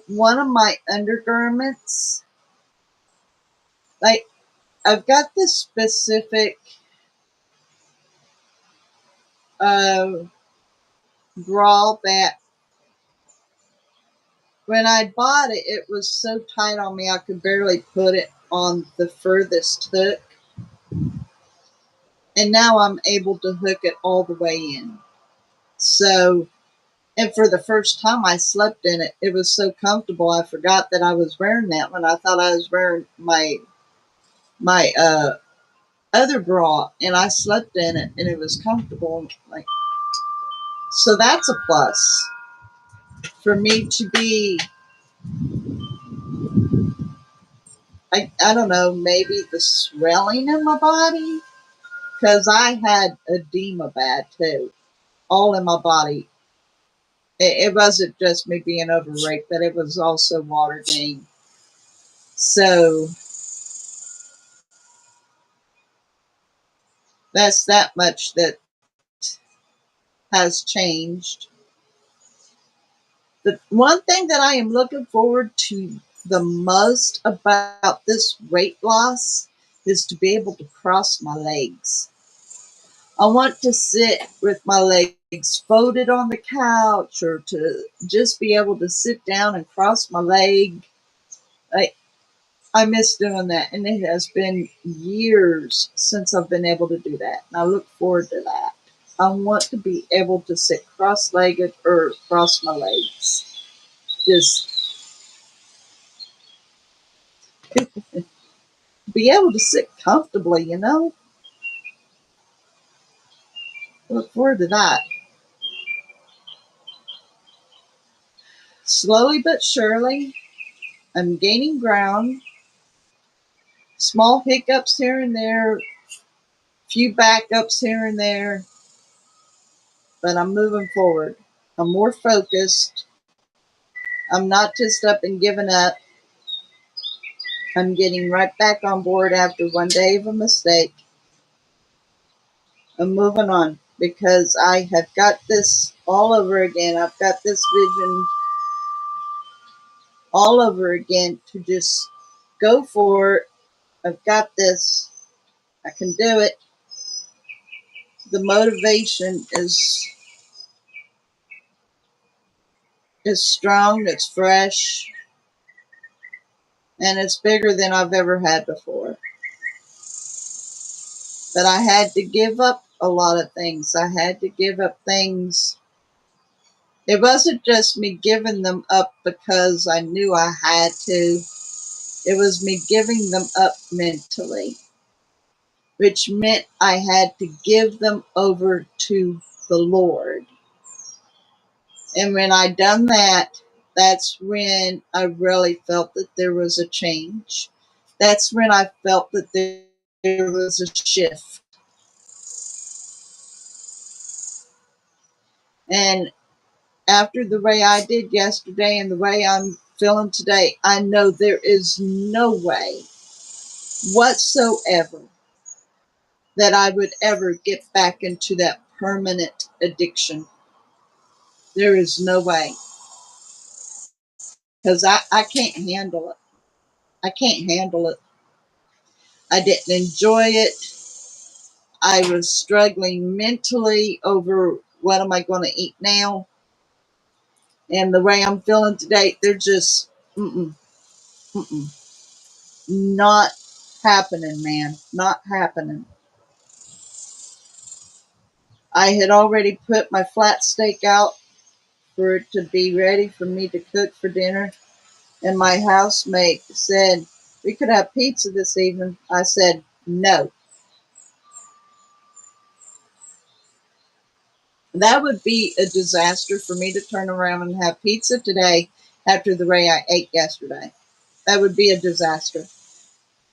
One of my undergarments, like, I've got this specific uh, bra that when I bought it, it was so tight on me I could barely put it on the furthest hook. And now I'm able to hook it all the way in. So, and for the first time I slept in it, it was so comfortable I forgot that I was wearing that when I thought I was wearing my other bra, and I slept in it and it was comfortable. Like, so that's a plus for me to be. I don't know, maybe the swelling in my body because I had edema bad too, all in my body. It wasn't just me being overweight, but it was also water gain. So that's that much that has changed. The one thing that I am looking forward to the most about this weight loss is to be able to cross my legs. I want to sit with my legs folded on the couch or to just be able to sit down and cross my leg. I, I miss doing that, and it has been years since I've been able to do that, and I look forward to that. I want to be able to sit cross-legged or cross my legs. Just be able to sit comfortably, Look forward to that. Slowly but surely, I'm gaining ground. Small hiccups here and there, few backups here and there, but I'm moving forward. I'm more focused. I'm not just up and giving up. I'm getting right back on board after one day of a mistake. I'm moving on because I have got this all over again. I've got this vision all over again to just go for it. I've got this. I can do it. The motivation is strong, it's fresh, and it's bigger than I've ever had before. But I had to give up a lot of things. I had to give up things. It wasn't just me giving them up because I knew I had to. It was me giving them up mentally, which meant I had to give them over to the Lord. And when I done that, that's when I really felt that there was a change. That's when I felt that there was a shift. And after the way I did yesterday and the way I'm feeling today, I know there is no way whatsoever that I would ever get back into that permanent addiction. There is no way. Because I can't handle it. I can't handle it. I didn't enjoy it. I was struggling mentally over what am I going to eat now. And the way I'm feeling today, they're just, mm-mm, not happening, man. Not happening. I had already put my flat steak out for it to be ready for me to cook for dinner. And my housemate said, we could have pizza this evening. I said, no. That would be a disaster for me to turn around and have pizza today after the way I ate yesterday. That would be a disaster.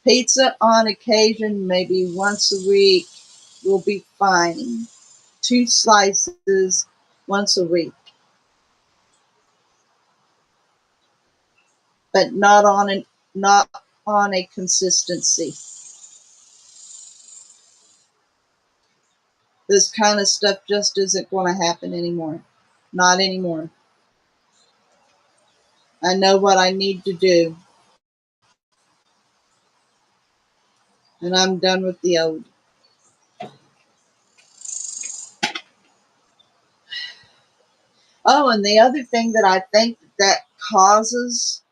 Pizza on occasion, maybe once a week, will be fine. 2 slices once a week, but not on a consistency. This kind of stuff just isn't going to happen anymore. Not anymore. I know what I need to do, and I'm done with the old. Oh, and the other thing that I think that causes,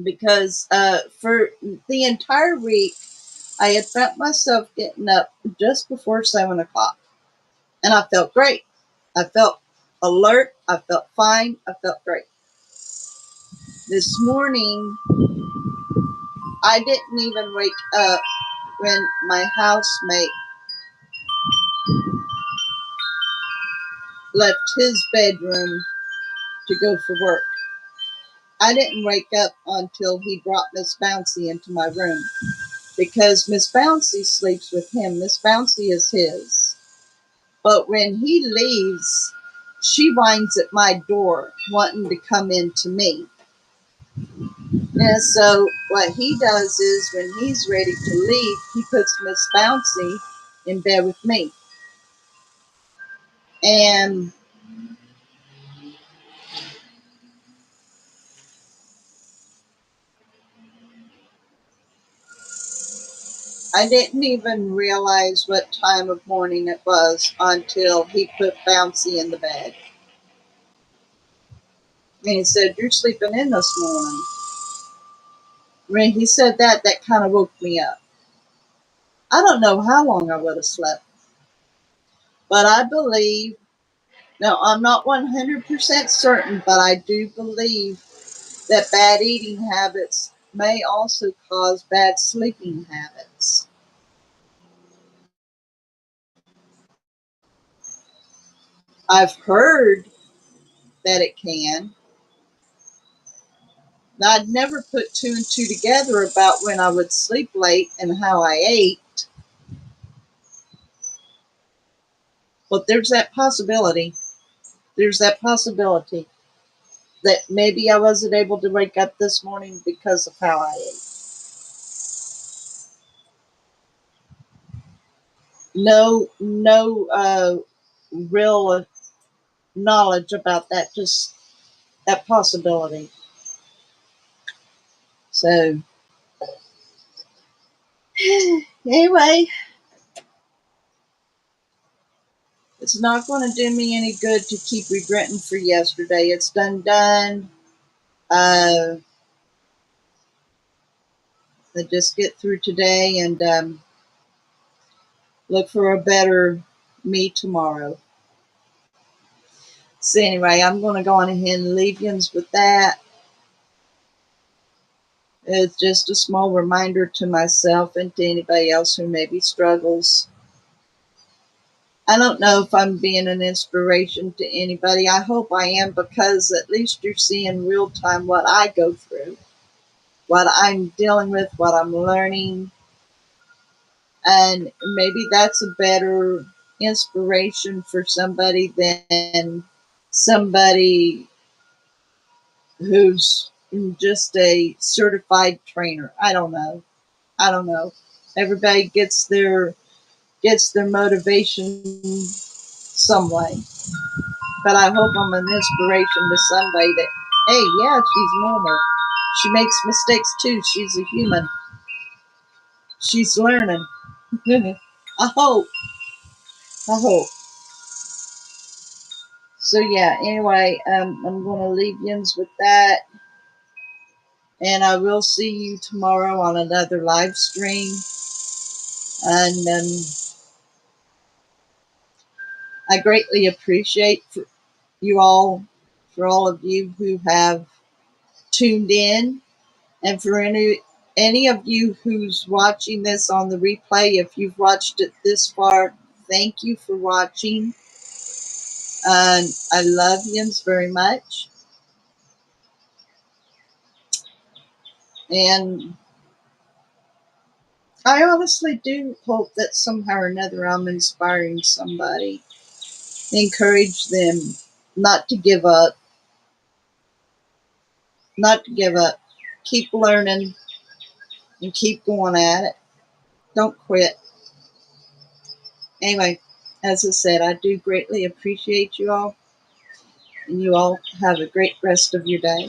because for the entire week, I had felt myself getting up just before 7 o'clock, and I felt great. I felt alert. I felt fine. I felt great. This morning, I didn't even wake up when my housemate left his bedroom to go for work. I didn't wake up until he brought Miss Bouncy into my room because Miss Bouncy sleeps with him. Miss Bouncy is his. But when he leaves, she whines at my door wanting to come in to me. And so what he does is when he's ready to leave, he puts Miss Bouncy in bed with me. And I didn't even realize what time of morning it was until he put Bouncy in the bed. And he said, "You're sleeping in this morning." When he said that, that kind of woke me up. I don't know how long I would have slept, but I believe, now I'm not 100% certain, but I do believe that bad eating habits may also cause bad sleeping habits. I've heard that it can. I'd never put two and two together about when I would sleep late and how I ate, but there's that possibility. There's that possibility that maybe I wasn't able to wake up this morning because of how I ate. No real knowledge about that, just that possibility. So, anyway, it's not going to do me any good to keep regretting for yesterday. It's done. Uh, I just get through today and look for a better me tomorrow. So anyway, I'm going to go on ahead and leave you with that. It's just a small reminder to myself and to anybody else who maybe struggles. I don't know if I'm being an inspiration to anybody. I hope I am, because at least you're seeing real time what I go through, what I'm dealing with, what I'm learning. And maybe that's a better inspiration for somebody than somebody who's just a certified trainer. I don't know. I don't know. Everybody gets their motivation some way. But I hope I'm an inspiration to somebody that, hey, yeah, she's normal. She makes mistakes too. She's a human. She's learning. I hope. I hope. So yeah, anyway, I'm going to leave yins with that. And I will see you tomorrow on another live stream. And I greatly appreciate for all of you who have tuned in, and for any of you who's watching this on the replay. If you've watched it this far, thank you for watching. And I love yous very much. And I honestly do hope that somehow or another I'm inspiring somebody. Encourage them not to give up. Not to give up. Keep learning and keep going at it. Don't quit. Anyway, as I said, I do greatly appreciate you all. And you all have a great rest of your day.